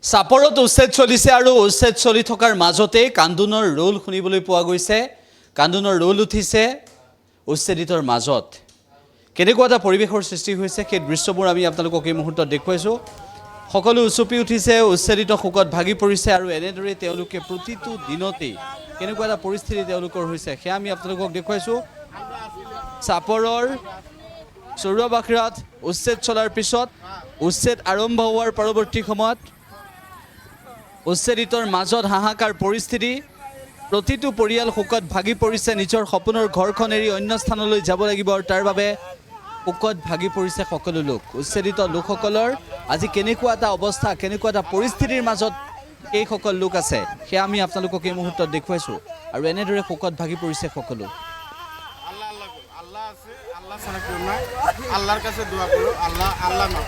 চাপৰত উচ্ছেদ চলিছে আৰু উচ্ছেদ চলি থকাৰ মাজতে কান্দোনৰ ৰোল শুনিবলৈ পোৱা গৈছে। কান্দোনৰ ৰোল উঠিছে উচ্ছেদিতৰ মাজত। কেনেকুৱা এটা পৰিৱেশৰ সৃষ্টি হৈছে সেই দৃশ্যবোৰ আমি আপোনালোকক এই মুহূৰ্তত দেখুৱাইছোঁ। সকলো উচুপি উঠিছে, উচ্ছেদিত শোকত ভাগি পৰিছে আৰু এনেদৰে তেওঁলোকে প্ৰতিটো দিনতেই কেনেকুৱা এটা পৰিস্থিতি তেওঁলোকৰ হৈছে সেয়া আমি আপোনালোকক দেখুৱাইছোঁ। চাপৰৰ চৰুৱাবাখৰাত উচ্ছেদ চলাৰ পিছত উচ্ছেদ আৰম্ভ হোৱাৰ পৰৱৰ্তী সময়ত উচ্ছেদিতৰ মাজত হাহাকাৰ পৰিস্থিতি। প্ৰতিটো পৰিয়াল শোকত ভাগি পৰিছে, নিজৰ সপোনৰ ঘৰখন এৰি অন্য স্থানলৈ যাব লাগিব আৰু তাৰ বাবে শোকত ভাগি পৰিছে সকলো লোক। উচ্ছেদিত লোকসকলৰ আজি কেনেকুৱা এটা অৱস্থা, কেনেকুৱা এটা পৰিস্থিতিৰ মাজত এইসকল লোক আছে সেয়া আমি আপোনালোকক এই মুহূৰ্তত দেখুৱাইছোঁ আৰু এনেদৰে শোকত ভাগি পৰিছে সকলো। আল্লাহর কাছে দোয়া করো, আল্লাহ আল্লাহ মাফ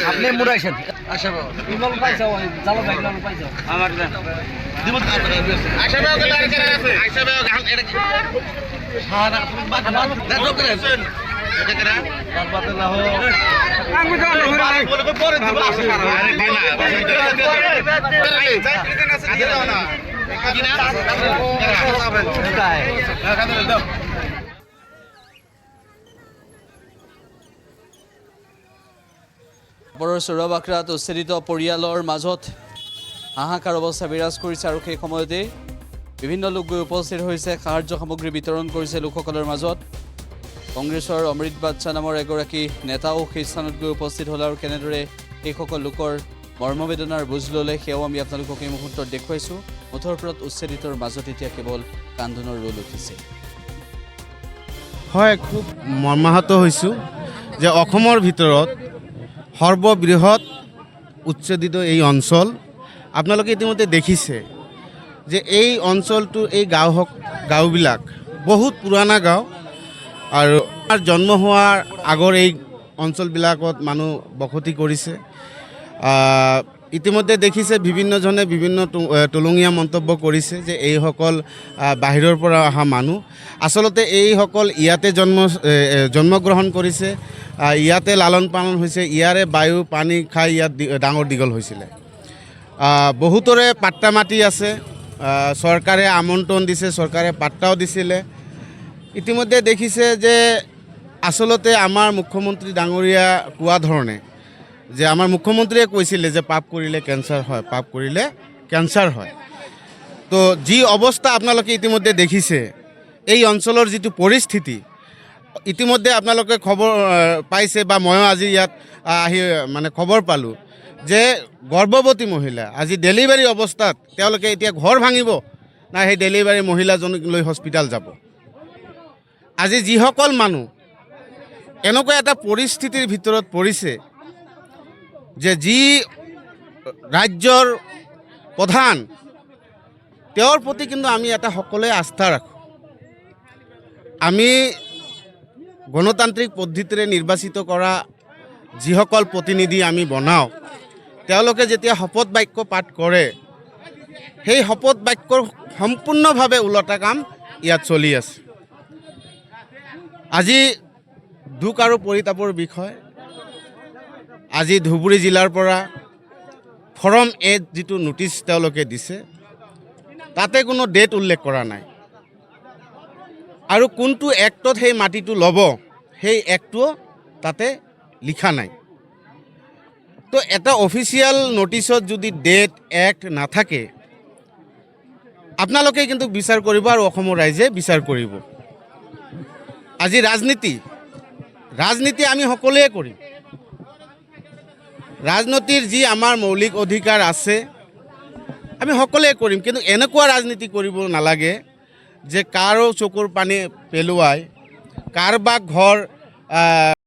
আপনি মুড়াইছেন আশা বিমল পাইছো জালো ভাই বিমল পাইছো আমার দিমত আশা ভাই গেল আর কেন আছে আশা ভাই গান এটা কি হ্যাঁ না দেখো করে এটা কেন বাদ না হো আমি তো বলে পরে দিব আশা আরে দিনা যাই দাও না কি না কাছে দাও চাপৰৰ চৰুৱাবাখৰাত উচ্ছেদিত পৰিয়ালৰ মাজত হাহাকাৰ অৱস্থা বিৰাজ কৰিছে আৰু সেই সময়তে বিভিন্ন লোক গৈ উপস্থিত হৈছে, সাহায্য সামগ্ৰী বিতৰণ কৰিছে লোকসকলৰ মাজত। কংগ্ৰেছৰ অমৃত বাদশা নামৰ এগৰাকী নেতাও সেই স্থানত গৈ উপস্থিত হ'ল আৰু কেনেদৰে সেইসকল লোকৰ মৰ্মবেদনাৰ বুজ ল'লে সেয়াও আমি আপোনালোকক এই মুহূৰ্তত দেখুৱাইছোঁ। মুঠৰ ওপৰত উচ্ছেদিতৰ মাজত এতিয়া কেৱল কান্দোনৰ ৰোল উঠিছে। হয়, খুব মৰ্মাহত হৈছোঁ যে অসমৰ ভিতৰত সৰ্ববৃহৎ উচ্ছেদিত এই অঞ্চল আপোনালোকে ইতিমধ্যে দেখিছে যে এই অঞ্চলটো এই গাঁওবিলাক বহুত পুৰণা গাঁও আৰু জন্ম হোৱাৰ আগৰ এই অঞ্চলবিলাকত মানুহ বসতি কৰিছে। ইতিমধ্যে দেখিছে বিভিন্নজনে বিভিন্ন টুলুঙীয়া মন্তব্য কৰিছে যে এইসকল বাহিৰৰ পৰা অহা মানুহ, আচলতে এইসকল ইয়াতে জন্মগ্ৰহণ কৰিছে, ইয়াতে লালন পালন হৈছে, ইয়াৰে বায়ু পানী খাই ইয়াত ডাঙৰ দীঘল হৈছিলে। বহুতৰে পাট্টা মাটি আছে, চৰকাৰে আমন্ত্ৰণ দিছে, চৰকাৰে পাট্টাও দিছিলে। ইতিমধ্যে দেখিছে যে আচলতে আমাৰ মুখ্যমন্ত্ৰী ডাঙৰীয়া কোৱা ধৰণে যে আমাৰ মুখ্যমন্ত্ৰীয়ে কৈছিলে যে পাপ কৰিলে কেঞ্চাৰ হয়, পাপ কৰিলে কেঞ্চাৰ হয়। তো যি অৱস্থা আপোনালোকে ইতিমধ্যে দেখিছে, এই অঞ্চলৰ যিটো পৰিস্থিতি ইতিমধ্যে আপোনালোকে খবৰ পাইছে বা ময়ো আজি ইয়াত আহি খবৰ পালোঁ যে গৰ্ভৱতী মহিলা আজি ডেলিভাৰী অৱস্থাত তেওঁলোকে এতিয়া ঘৰ ভাঙিব না সেই ডেলিভাৰী মহিলাজনক লৈ হস্পিটেল যাব। আজি যিসকল মানুহ এনেকুৱা এটা পৰিস্থিতিৰ ভিতৰত পৰিছে যে যি ৰাজ্যৰ প্ৰধান তেওঁৰ প্ৰতি কিন্তু আমি এটা সকলোৱে আস্থা ৰাখোঁ। আমি গণতান্ত্ৰিক পদ্ধতিৰে নিৰ্বাচিত কৰা যিসকল প্ৰতিনিধি আমি বনাওঁ, তেওঁলোকে যেতিয়া শপত বাক্য পাঠ কৰে সেই শপত বাক্যৰ সম্পূৰ্ণভাৱে ওলোটা কাম ইয়াত চলি আছে। আজি দুখ আৰু পৰিতাপৰ বিষয়, আজি ধুবুৰী জিলাৰ পৰা ফৰম এ যিটো নোটিছ তেওঁলোকে দিছে তাতে কোনো ডেট উল্লেখ কৰা নাই আৰু কোনটো এক্টত সেই মাটিটো ল'ব সেই এক্টটো তাতে লিখা নাই। তো এটা অফিচিয়েল নোটিছত যদি ডেট এক্ট নাথাকে আপোনালোকে কিন্তু বিচাৰ কৰিব আৰু অসমৰ ৰাইজে বিচাৰ কৰিব। আজি ৰাজনীতি আমি সকলোৱে কৰিম। ৰাজনীতিৰ যি আমাৰ মৌলিক অধিকাৰ আছে আমি সকলোৱে কৰিম, কিন্তু এনেকুৱা ৰাজনীতি কৰিব নালাগে যে কাৰো চকুৰ পানী পেলোৱাই কাৰোবাক ঘৰ